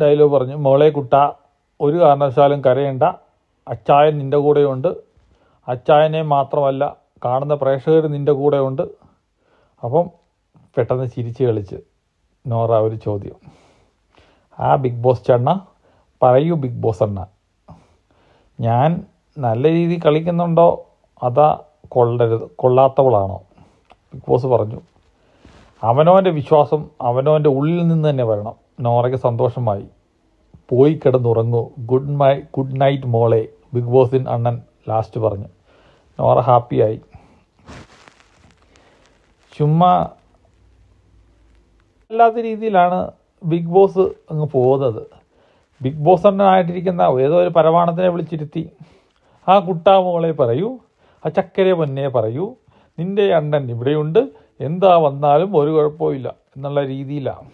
Dialogue പറഞ്ഞു, മോളെ കുട്ട, ഒരു കാരണവശാലും കരയണ്ട, അച്ചായൻ നിൻ്റെ കൂടെയുണ്ട്. അച്ചായനെ മാത്രമല്ല, കാണുന്ന പ്രേക്ഷകർ നിൻ്റെ കൂടെയുണ്ട്. അപ്പം പെട്ടെന്ന് ചിരിച്ച് കളിച്ച് നോറ ഒരു ചോദ്യം, ആ ബിഗ് ബോസ് ചണ്ണ പറയൂ ബിഗ് ബോസ് അണ്ണ, ഞാൻ നല്ല രീതിയിൽ കളിക്കുന്നുണ്ടോ അതാ കൊള്ളാത്തവളാണോ? ബിഗ് ബോസ് പറഞ്ഞു, അവനവൻ്റെ വിശ്വാസം അവനവൻ്റെ ഉള്ളിൽ നിന്ന് തന്നെ വരണം. നോറയ്ക്ക് സന്തോഷമായി. പോയി കിടന്നുറങ്ങൂ, ഗുഡ് നൈറ്റ് മോളെ, ബിഗ് ബോസിൻ അണ്ണൻ ലാസ്റ്റ് പറഞ്ഞു. നോറ ഹാപ്പിയായി. ചുമ്മാ അല്ലാത്ത രീതിയിലാണ് ബിഗ് ബോസ് അങ്ങ് പോകുന്നത്. ബിഗ് ബോസ് അണ്ണനായിട്ടിരിക്കുന്ന ഏതോ ഒരു പരമാണത്തിനെ വിളിച്ചിരുത്തി, ആ കുട്ടാ മോളെ പറയൂ, ആ ചക്കരെ പൊന്നെ പറയൂ, നിൻ്റെ അണ്ണൻ ഇവിടെയുണ്ട്, എന്താ വന്നാലും ഒരു കുഴപ്പമില്ല എന്നുള്ള രീതിയിലാണ്